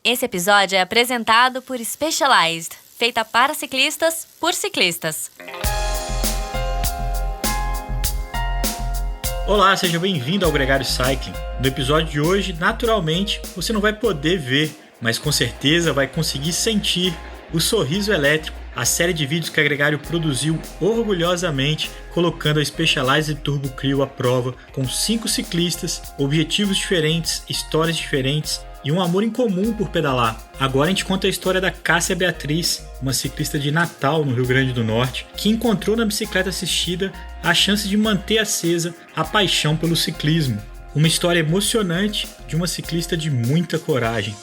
Esse episódio é apresentado por Specialized, feita para ciclistas, por ciclistas. Olá, seja bem-vindo ao Gregário Cycling. No episódio de hoje, naturalmente, você não vai poder ver, mas com certeza vai conseguir sentir o sorriso elétrico, a série de vídeos que a Gregário produziu orgulhosamente, colocando a Specialized Turbo Clio à prova, com 5 ciclistas, objetivos diferentes, histórias diferentes e um amor em comum por pedalar. Agora a gente conta a história da Cássia Beatriz, uma ciclista de Natal, no Rio Grande do Norte, que encontrou na bicicleta assistida a chance de manter acesa a paixão pelo ciclismo. Uma história emocionante de uma ciclista de muita coragem.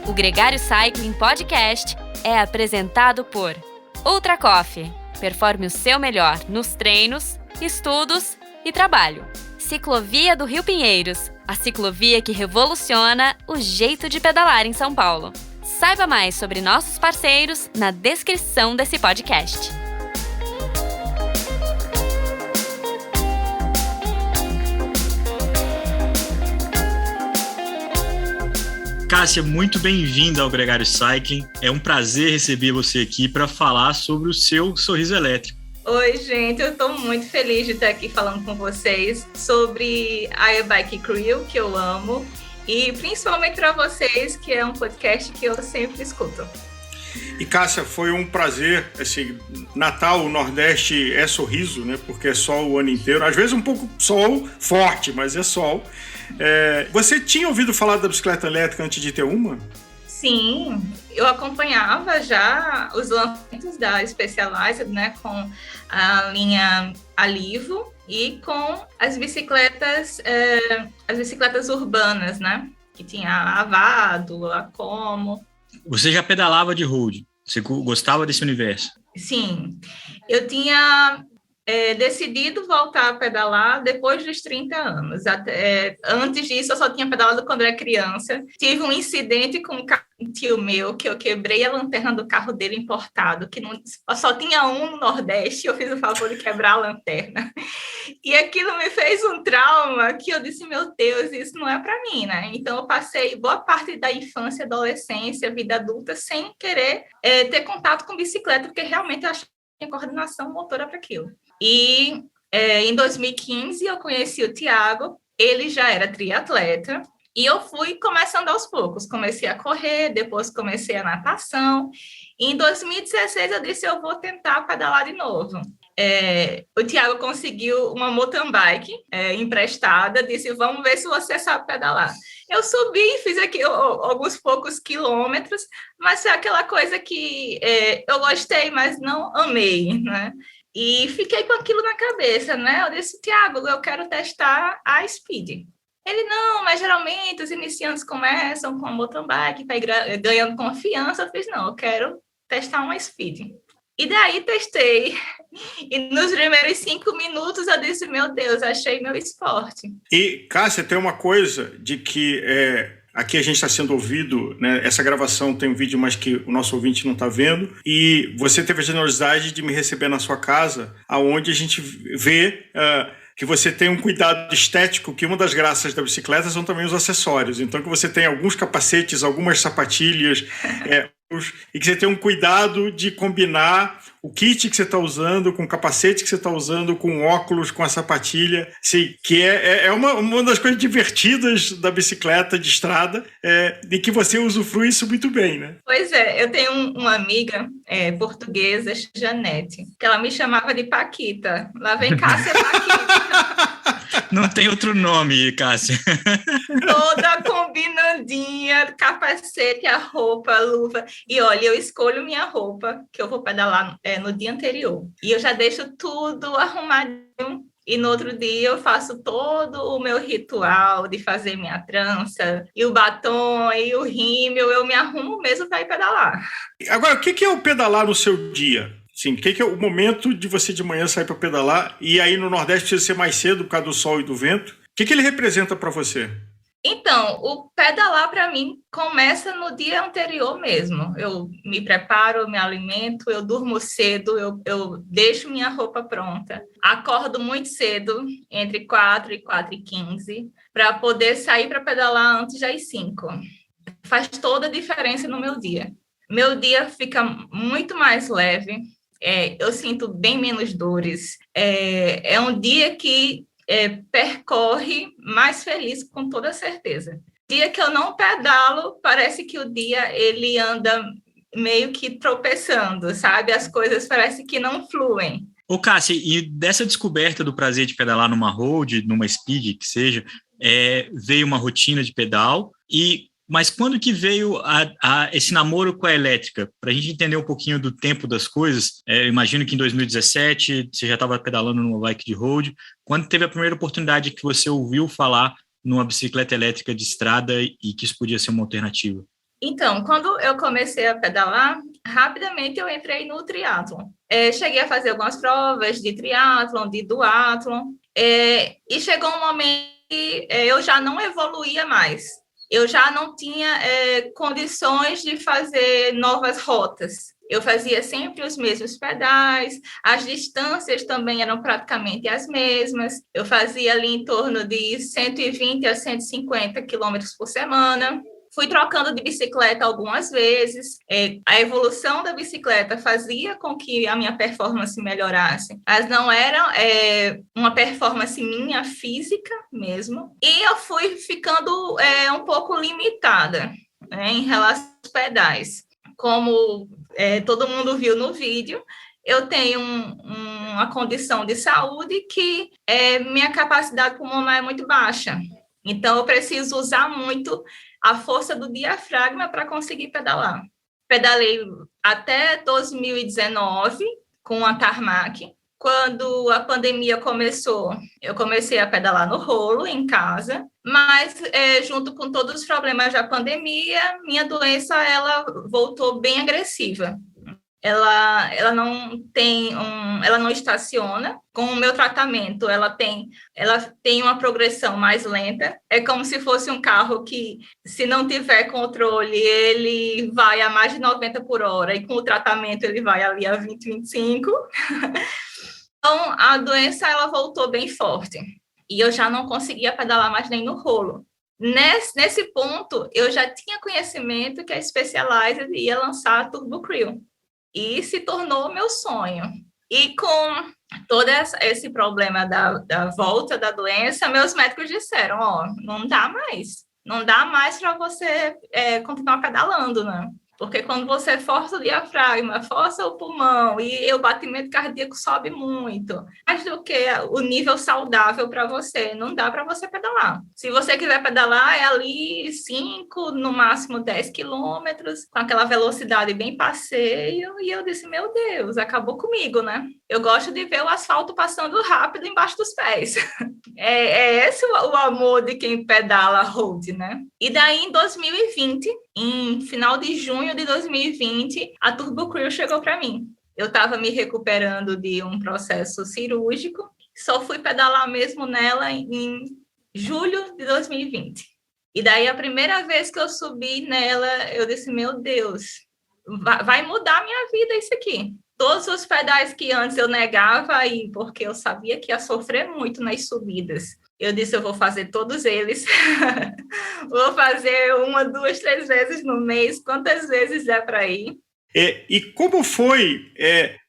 O Gregário Cycling Podcast é apresentado por Ultra Coffee. Performe o seu melhor nos treinos, estudos e trabalho. Ciclovia do Rio Pinheiros, a ciclovia que revoluciona o jeito de pedalar em São Paulo. Saiba mais sobre nossos parceiros na descrição desse podcast. Cássia, muito bem-vinda ao Gregário Cycling. É um prazer receber você aqui para falar sobre o seu sorriso elétrico. Oi, gente, eu estou muito feliz de estar aqui falando com vocês sobre a e-Bike Crew, que eu amo, e principalmente para vocês, que é um podcast que eu sempre escuto. E Cássia, foi um prazer. Assim, Natal, o Nordeste é sorriso, né? Porque é sol o ano inteiro. Às vezes um pouco sol forte, mas é sol. Você tinha ouvido falar da bicicleta elétrica antes de ter uma? Sim, eu acompanhava já os lançamentos da Specialized, né? Com a linha Alivo e com as bicicletas urbanas, né? Que tinha a Avado, a Como. Você já pedalava de road? Você gostava desse universo? Sim, eu tinha decidido voltar a pedalar depois dos 30 anos. Antes disso, eu só tinha pedalado quando era criança. Tive um incidente com um tio meu, que eu quebrei a lanterna do carro dele importado, que só tinha um no Nordeste, eu fiz o favor de quebrar a lanterna. E aquilo me fez um trauma que eu disse, meu Deus, isso não é para mim, né? Então, eu passei boa parte da infância, adolescência, vida adulta, sem querer ter contato com bicicleta, porque realmente eu achei que tinha coordenação motora para aquilo. E em 2015 eu conheci o Thiago, ele já era triatleta, e eu fui começando aos poucos. Comecei a correr, depois comecei a natação, e em 2016 eu disse, eu vou tentar pedalar de novo. O Thiago conseguiu uma mountain bike emprestada, disse, vamos ver se você sabe pedalar. Eu subi, fiz aqui alguns poucos quilômetros, mas foi aquela coisa que eu gostei, mas não amei, né? E fiquei com aquilo na cabeça, né? Eu disse, Thiago, eu quero testar a Speed. Ele, não, mas geralmente os iniciantes começam com a mountain bike, vai ganhando confiança. Eu fiz, não, eu quero testar uma Speed. E daí testei. E nos primeiros 5 minutos eu disse, meu Deus, achei meu esporte. E, Cássia, tem uma coisa de que aqui a gente está sendo ouvido, né? Essa gravação tem um vídeo, mas que o nosso ouvinte não está vendo. E você teve a generosidade de me receber na sua casa, onde a gente vê que você tem um cuidado estético, que uma das graças da bicicleta são também os acessórios. Então, que você tem alguns capacetes, algumas sapatilhas, e que você tem um cuidado de combinar o kit que você está usando com o capacete que você está usando, com óculos, com a sapatilha, assim, que é uma das coisas divertidas da bicicleta de estrada, e que você usufrui isso muito bem, né? Pois é, eu tenho uma amiga portuguesa, Janete, que ela me chamava de Paquita. Lá vem Cássia Paquita. Não tem outro nome, Cássia. Toda combinandinha, capacete, a roupa, a luva. E olha, eu escolho minha roupa, que eu vou pedalar no dia anterior. E eu já deixo tudo arrumadinho. E no outro dia eu faço todo o meu ritual de fazer minha trança, e o batom, e o rímel. Eu me arrumo mesmo para ir pedalar. Agora, o que é o pedalar no seu dia? Sim, o que é o momento de você de manhã sair para pedalar? E aí no Nordeste precisa ser mais cedo por causa do sol e do vento. O que ele representa para você? Então, o pedalar para mim começa no dia anterior mesmo. Eu me preparo, eu me alimento, eu durmo cedo, eu deixo minha roupa pronta. Acordo muito cedo, entre 4 e 4h15, para poder sair para pedalar antes das 5. Faz toda a diferença no meu dia. Meu dia fica muito mais leve, eu sinto bem menos dores. É um dia que percorre mais feliz, com toda certeza. Dia que eu não pedalo, parece que o dia ele anda meio que tropeçando, sabe? As coisas parecem que não fluem. Ô, Cássia, e dessa descoberta do prazer de pedalar numa road, numa speed, que seja, veio uma rotina de pedal, mas quando que veio esse namoro com a elétrica? Para a gente entender um pouquinho do tempo das coisas, eu imagino que em 2017 você já estava pedalando numa bike de road. Quando teve a primeira oportunidade que você ouviu falar numa bicicleta elétrica de estrada e que isso podia ser uma alternativa? Então, quando eu comecei a pedalar, rapidamente eu entrei no triatlon. Cheguei a fazer algumas provas de triatlon, de duatlon, e chegou um momento que eu já não evoluía mais. Eu já não tinha condições de fazer novas rotas. Eu fazia sempre os mesmos pedais, as distâncias também eram praticamente as mesmas. Eu fazia ali em torno de 120 a 150 quilômetros por semana. Fui trocando de bicicleta algumas vezes. A evolução da bicicleta fazia com que a minha performance melhorasse, mas não era uma performance minha física mesmo. E eu fui ficando um pouco limitada, né, em relação aos pedais. Como todo mundo viu no vídeo, eu tenho uma condição de saúde que minha capacidade pulmonar é muito baixa. Então, eu preciso usar muito a força do diafragma para conseguir pedalar. Pedalei até 2019 com a Tarmac. Quando a pandemia começou, eu comecei a pedalar no rolo, em casa, mas junto com todos os problemas da pandemia, minha doença ela voltou bem agressiva. Ela não estaciona. Com o meu tratamento, ela tem uma progressão mais lenta. É como se fosse um carro que, se não tiver controle, ele vai a mais de 90 por hora, e com o tratamento ele vai ali a 20, 25. Então, a doença ela voltou bem forte. E eu já não conseguia pedalar mais nem no rolo. Nesse ponto, eu já tinha conhecimento que a Specialized ia lançar a Turbo Crew. E se tornou meu sonho. E com todo esse problema da volta da doença, meus médicos disseram, não dá mais para você continuar pedalando, né? Porque quando você força o diafragma, força o pulmão e o batimento cardíaco sobe muito, mais do que o nível saudável para você, não dá para você pedalar. Se você quiser pedalar, é ali 5, no máximo 10 quilômetros, com aquela velocidade bem passeio, e eu disse, meu Deus, acabou comigo, né? Eu gosto de ver o asfalto passando rápido embaixo dos pés. É esse o amor de quem pedala road, né? E daí, em 2020, em final de junho de 2020, a Turbo Crew chegou para mim. Eu estava me recuperando de um processo cirúrgico, só fui pedalar mesmo nela em julho de 2020. E daí, a primeira vez que eu subi nela, eu disse, meu Deus, vai mudar a minha vida isso aqui. Todos os pedais que antes eu negava aí, porque eu sabia que ia sofrer muito nas subidas. Eu disse, eu vou fazer todos eles. Vou fazer 1, 2, 3 vezes no mês, quantas vezes der para ir. E como foi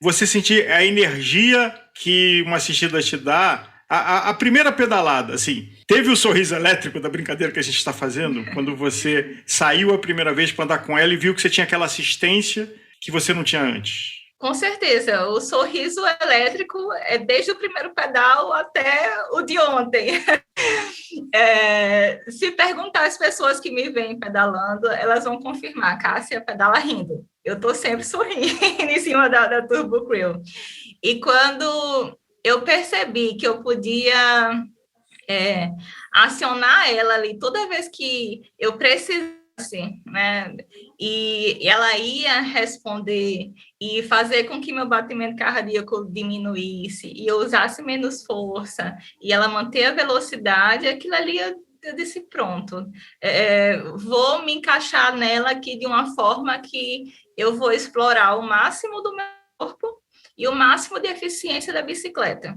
você sentir a energia que uma assistida te dá? A primeira pedalada, assim, teve o sorriso elétrico da brincadeira que a gente está fazendo? Quando você saiu a primeira vez para andar com ela e viu que você tinha aquela assistência que você não tinha antes? Com certeza, o sorriso elétrico é desde o primeiro pedal até o de ontem. Se perguntar às pessoas que me veem pedalando, elas vão confirmar, Cássia pedala rindo. Eu estou sempre sorrindo em cima da Turbo Crew. E quando eu percebi que eu podia acionar ela ali toda vez que eu precisasse, né? E ela ia responder e fazer com que meu batimento cardíaco diminuísse e eu usasse menos força e ela manter a velocidade, aquilo ali eu disse, pronto, vou me encaixar nela aqui de uma forma que eu vou explorar o máximo do meu corpo e o máximo de eficiência da bicicleta.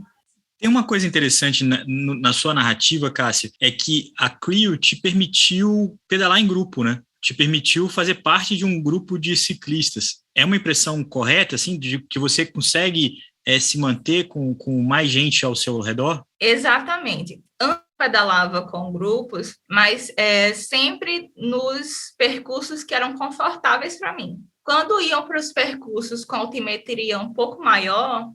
Tem uma coisa interessante na sua narrativa, Cássia, é que a Creo te permitiu pedalar em grupo, né? Te permitiu fazer parte de um grupo de ciclistas. É uma impressão correta, assim, de que você consegue se manter com mais gente ao seu redor? Exatamente. Antes pedalava com grupos, mas sempre nos percursos que eram confortáveis para mim. Quando iam para os percursos com altimetria um pouco maior,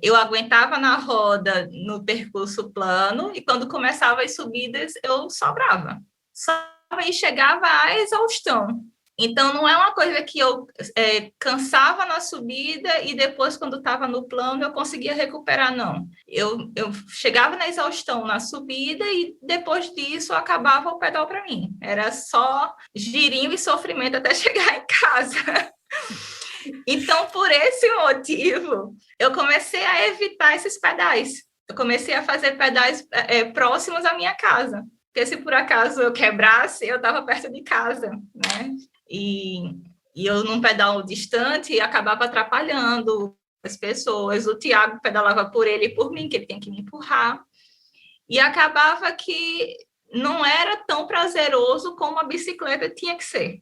eu aguentava na roda no percurso plano e quando começava as subidas eu sobrava e chegava à exaustão. Então, não é uma coisa que eu cansava na subida e depois, quando estava no plano, eu conseguia recuperar, não. Eu chegava na exaustão na subida e depois disso acabava o pedal para mim. Era só girinho e sofrimento até chegar em casa. Então, por esse motivo, eu comecei a evitar esses pedais. Eu comecei a fazer pedais próximos à minha casa. Porque se por acaso eu quebrasse, eu estava perto de casa, né? E eu num pedal distante acabava atrapalhando as pessoas. O Tiago pedalava por ele e por mim, que ele tem que me empurrar. E acabava que não era tão prazeroso como a bicicleta tinha que ser.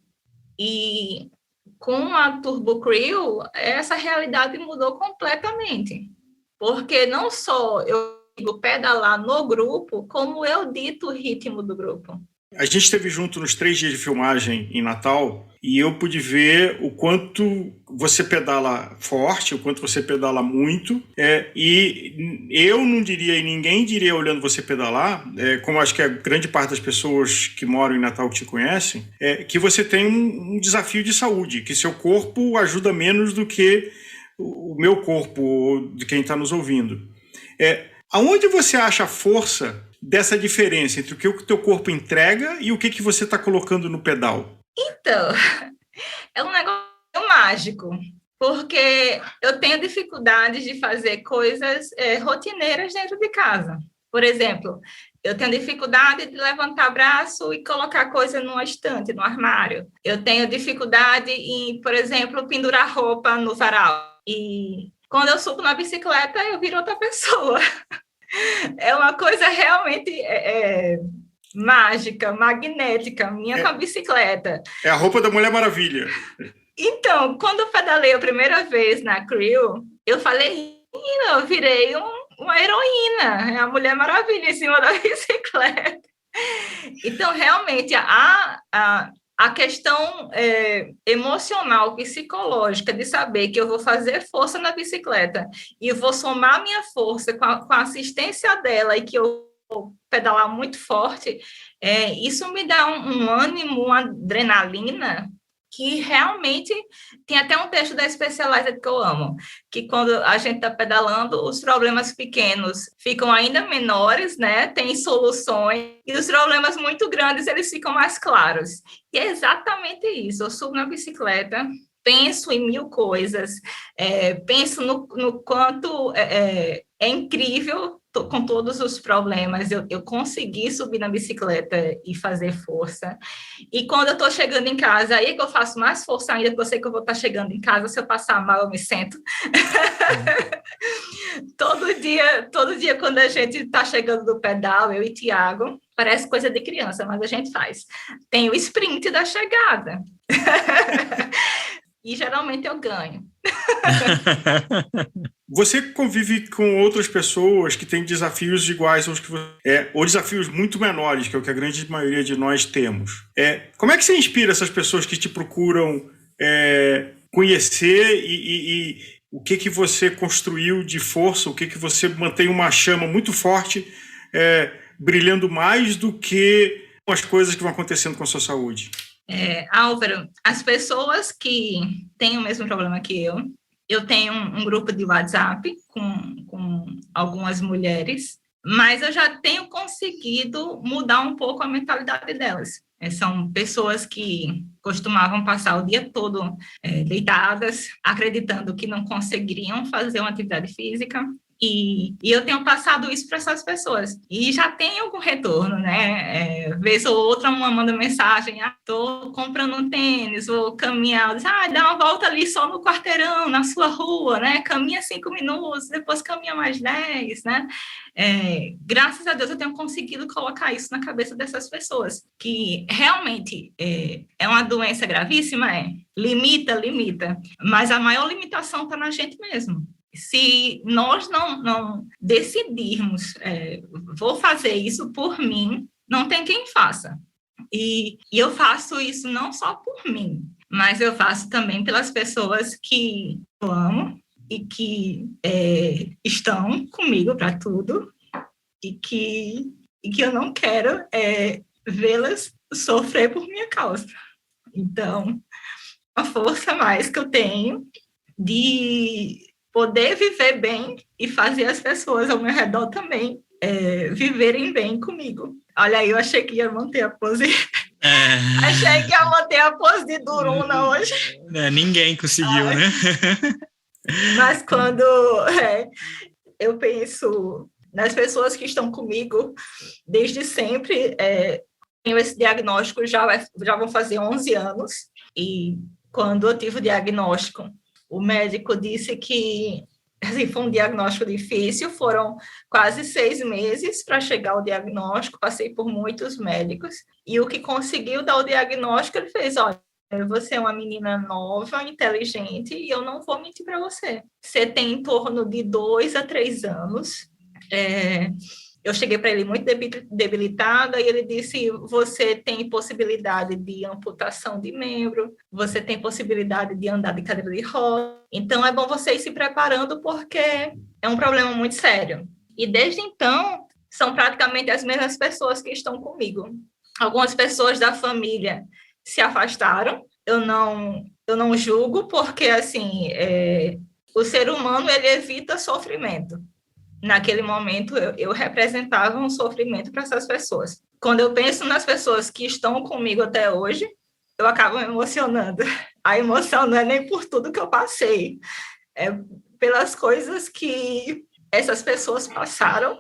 E com a Turbo Creo, essa realidade mudou completamente. Porque não só eu consigo pedalar no grupo, como eu dito o ritmo do grupo. A gente esteve junto nos 3 dias de filmagem em Natal e eu pude ver o quanto você pedala forte, o quanto você pedala muito. E eu não diria, e ninguém diria olhando você pedalar, como acho que a grande parte das pessoas que moram em Natal que te conhecem, que você tem um desafio de saúde, que seu corpo ajuda menos do que o meu corpo, de quem está nos ouvindo. Aonde você acha a força dessa diferença entre o que o teu corpo entrega e o que você está colocando no pedal? Então, é um negócio mágico, porque eu tenho dificuldade de fazer coisas rotineiras dentro de casa. Por exemplo, eu tenho dificuldade de levantar braço e colocar coisa numa estante, no armário. Eu tenho dificuldade em, por exemplo, pendurar roupa no varal. E quando eu subo na bicicleta, eu viro outra pessoa. É uma coisa realmente mágica, magnética, minha com a bicicleta. É a roupa da Mulher Maravilha. Então, quando eu pedalei a primeira vez na Creo, eu falei, eu virei uma heroína, a Mulher Maravilha em cima da bicicleta. Então, realmente, a questão emocional, psicológica, de saber que eu vou fazer força na bicicleta e vou somar minha força com a assistência dela e que eu vou pedalar muito forte, isso me dá um ânimo, uma adrenalina que realmente tem até um texto da Specialized que eu amo, que quando a gente está pedalando, os problemas pequenos ficam ainda menores, né? Tem soluções, e os problemas muito grandes, eles ficam mais claros. E é exatamente isso, eu subo na bicicleta, penso em 1000 coisas, penso no quanto é incrível, com todos os problemas, eu consegui subir na bicicleta e fazer força. E quando eu estou chegando em casa, aí é que eu faço mais força ainda, porque eu sei que eu vou estar chegando em casa, se eu passar mal, eu me sento. Todo dia, quando a gente está chegando do pedal, eu e Tiago, parece coisa de criança, mas a gente faz. Tem o sprint da chegada. E geralmente eu ganho. Você convive com outras pessoas que têm desafios iguais aos que você... ou desafios muito menores, que é o que a grande maioria de nós temos. Como é que você inspira essas pessoas que te procuram conhecer e o que você construiu de força, o que você mantém uma chama muito forte, brilhando mais do que as coisas que vão acontecendo com a sua saúde? Álvaro, as pessoas que têm o mesmo problema que eu tenho um grupo de WhatsApp com algumas mulheres, mas eu já tenho conseguido mudar um pouco a mentalidade delas. São pessoas que costumavam passar o dia todo deitadas, acreditando que não conseguiriam fazer uma atividade física, E eu tenho passado isso para essas pessoas. E já tem algum retorno, né? Vez ou outra, uma manda mensagem: estou comprando um tênis, vou caminhar. Dá uma volta ali só no quarteirão, na sua rua, né? Caminha 5 minutos, depois caminha mais 10, né? Graças a Deus eu tenho conseguido colocar isso na cabeça dessas pessoas, que realmente é uma doença gravíssima, limita, mas a maior limitação está na gente mesmo. Se nós não decidirmos, vou fazer isso por mim, não tem quem faça. E eu faço isso não só por mim, mas eu faço também pelas pessoas que eu amo e que estão comigo para tudo e que eu não quero vê-las sofrer por minha causa. Então, a força mais que eu tenho de poder viver bem e fazer as pessoas ao meu redor também viverem bem comigo. Olha aí, eu achei que ia manter a pose. Achei que ia manter a pose de Duruna hoje. Ninguém conseguiu, né? Mas quando eu penso nas pessoas que estão comigo desde sempre, tenho esse diagnóstico, já vão fazer 11 anos. E quando eu tive o diagnóstico, o médico disse que foi um diagnóstico difícil, foram quase 6 meses para chegar ao diagnóstico, passei por muitos médicos, e o que conseguiu dar o diagnóstico, ele fez: olha, você é uma menina nova, inteligente, e eu não vou mentir para você. Você tem em torno de 2 a 3 anos. Eu cheguei para ele muito debilitada e ele disse: você tem possibilidade de amputação de membro, você tem possibilidade de andar de cadeira de rodas, então é bom você ir se preparando porque é um problema muito sério. E desde então, são praticamente as mesmas pessoas que estão comigo. Algumas pessoas da família se afastaram, eu não julgo, porque assim, o ser humano ele evita sofrimento. Naquele momento, eu representava um sofrimento para essas pessoas. Quando eu penso nas pessoas que estão comigo até hoje, eu acabo me emocionando. A emoção não é nem por tudo que eu passei, é pelas coisas que essas pessoas passaram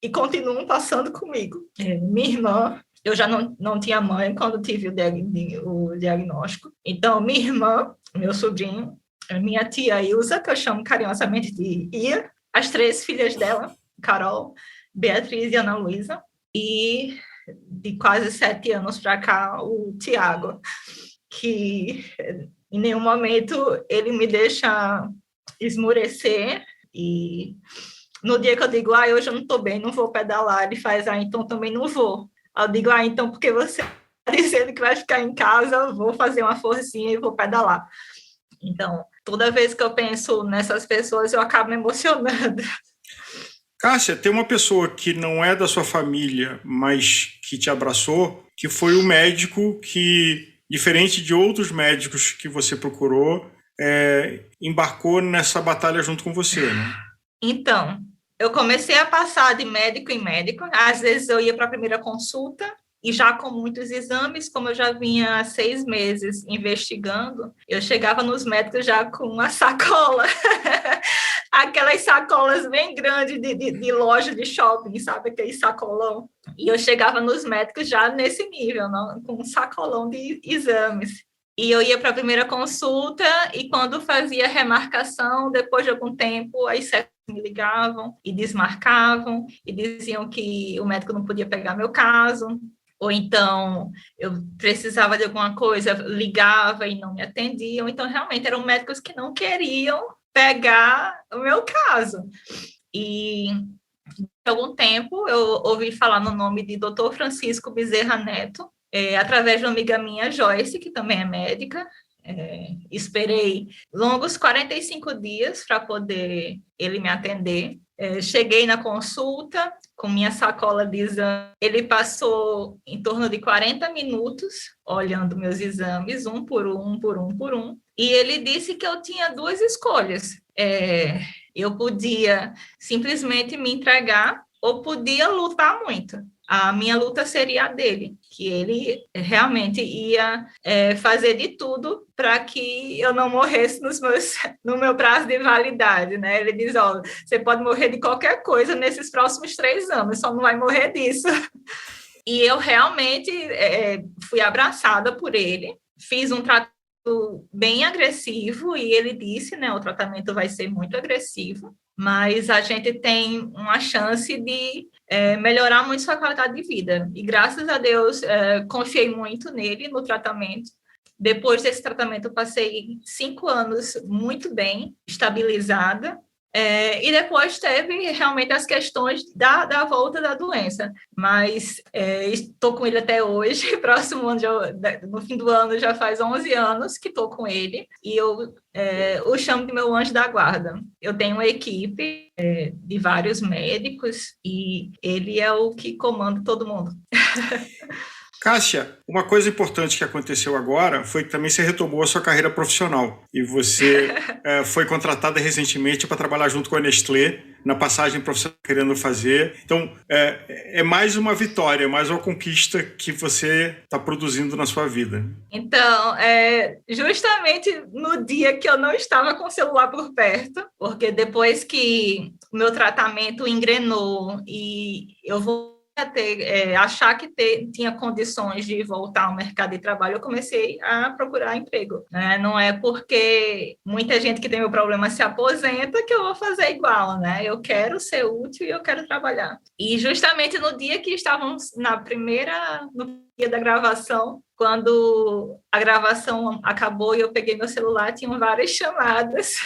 e continuam passando comigo. Minha irmã, eu já não tinha mãe quando tive o diagnóstico. Então, minha irmã, meu sobrinho, minha tia Ilza, que eu chamo carinhosamente de Ia, as 3 filhas dela, Carol, Beatriz e Ana Luísa, e de quase 7 anos para cá, o Tiago, que em nenhum momento ele me deixa esmorecer, e no dia que eu digo: hoje eu não estou bem, não vou pedalar, ele faz: então também não vou. Eu digo: então porque você está dizendo que vai ficar em casa, eu vou fazer uma forcinha e vou pedalar. Então, toda vez que eu penso nessas pessoas, eu acabo me emocionando. Cássia, tem uma pessoa que não é da sua família, mas que te abraçou, que foi o médico que, diferente de outros médicos que você procurou, embarcou nessa batalha junto com você, né? Então, eu comecei a passar de médico em médico. Às vezes eu ia para a primeira consulta, e já com muitos exames, como eu já vinha há 6 meses investigando, eu chegava nos médicos já com uma sacola, aquelas sacolas bem grandes de loja de shopping, sabe? Aquele sacolão. E eu chegava nos médicos já nesse nível, não? Com um sacolão de exames. E eu ia para a primeira consulta, e quando fazia remarcação, depois de algum tempo, aí me ligavam e desmarcavam, e diziam que o médico não podia pegar meu caso, ou então eu precisava de alguma coisa, ligava e não me atendiam. Então, realmente, eram médicos que não queriam pegar o meu caso. E, há algum tempo, eu ouvi falar no nome de Dr. Francisco Bezerra Neto, através de uma amiga minha, Joyce, que também é médica. Esperei longos 45 dias para poder ele me atender. Cheguei na consulta com minha sacola de exame. Ele passou em torno de 40 minutos olhando meus exames, um por um. E ele disse que eu tinha 2 escolhas. Eu podia simplesmente me entregar ou podia lutar muito. a minha luta seria a dele, que ele realmente ia fazer de tudo para que eu não morresse no meu prazo de validade, né? Ele diz, você pode morrer de qualquer coisa nesses próximos 3 anos, só não vai morrer disso. E eu realmente fui abraçada por ele, fiz um tratamento bem agressivo, e ele disse, né, o tratamento vai ser muito agressivo, mas a gente tem uma chance de melhorar muito sua qualidade de vida. E graças a Deus, confiei muito nele, no tratamento. Depois desse tratamento, eu passei 5 anos muito bem, estabilizada. E depois teve realmente as questões da volta da doença, mas estou com ele até hoje. Próximo ano, no fim do ano, já faz 11 anos que estou com ele, e eu o chamo de meu anjo da guarda. Eu tenho uma equipe de vários médicos, e ele é o que comanda todo mundo. Cássia, uma coisa importante que aconteceu agora foi que também você retomou a sua carreira profissional, e você foi contratada recentemente para trabalhar junto com a Nestlé na passagem profissional que querendo fazer. Então, é mais uma vitória, mais uma conquista que você está produzindo na sua vida. Então, justamente no dia que eu não estava com o celular por perto, porque depois que o meu tratamento engrenou e eu vou achar que tinha condições de voltar ao mercado de trabalho, eu comecei a procurar emprego, né? Não é porque muita gente que tem meu problema se aposenta que eu vou fazer igual, né? Eu quero ser útil e eu quero trabalhar. E justamente no dia que estávamos no dia da gravação, quando a gravação acabou e eu peguei meu celular, tinham várias chamadas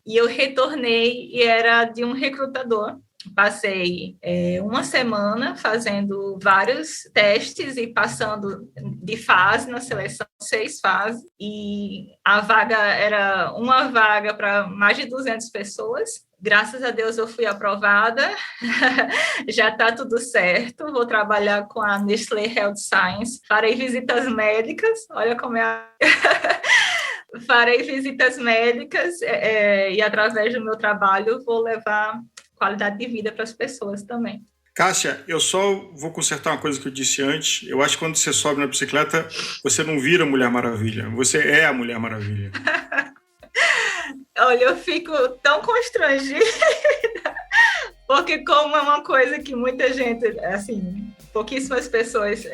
e eu retornei, e era de um recrutador. Passei uma semana fazendo vários testes e passando de fase na seleção, 6 fases, e a vaga era uma vaga para mais de 200 pessoas. Graças a Deus eu fui aprovada, já está tudo certo, vou trabalhar com a Nestlé Health Science, farei visitas médicas, olha como é farei visitas médicas e através do meu trabalho vou levar qualidade de vida para as pessoas também. Cássia, eu só vou consertar uma coisa que eu disse antes. Eu acho que quando você sobe na bicicleta, você não vira Mulher Maravilha, você é a Mulher Maravilha. Olha, eu fico tão constrangida, porque como é uma coisa que muita gente, assim, pouquíssimas pessoas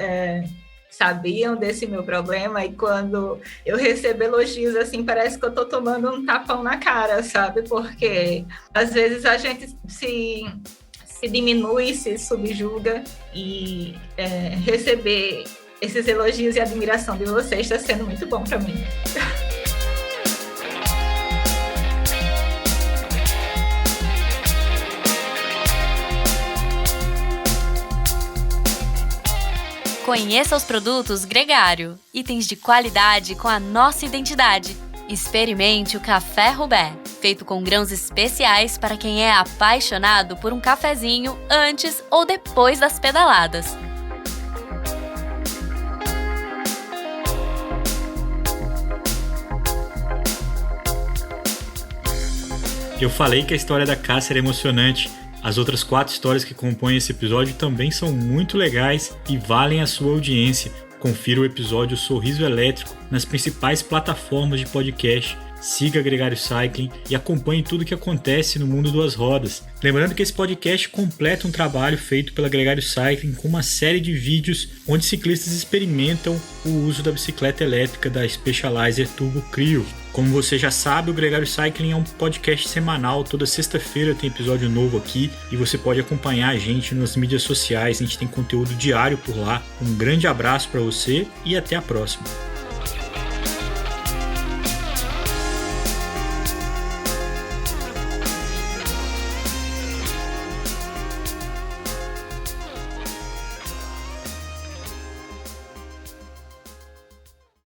sabiam desse meu problema, e quando eu recebo elogios, assim, parece que eu tô tomando um tapão na cara, sabe? Porque às vezes a gente se diminui, se subjuga, e receber esses elogios e admiração de vocês está sendo muito bom para mim. Conheça os produtos Gregário, itens de qualidade com a nossa identidade. Experimente o Café Rubé, feito com grãos especiais para quem é apaixonado por um cafezinho antes ou depois das pedaladas. Eu falei que a história da Cássia era emocionante. As outras 4 histórias que compõem esse episódio também são muito legais e valem a sua audiência. Confira o episódio Sorriso Elétrico nas principais plataformas de podcast. Siga Gregário Cycling e acompanhe tudo o que acontece no mundo 2 rodas. Lembrando que esse podcast completa um trabalho feito pela Gregário Cycling com uma série de vídeos onde ciclistas experimentam o uso da bicicleta elétrica da Specialized Turbo Cryo. Como você já sabe, o Gregário Cycling é um podcast semanal. Toda sexta-feira tem episódio novo aqui e você pode acompanhar a gente nas mídias sociais. A gente tem conteúdo diário por lá. Um grande abraço para você e até a próxima.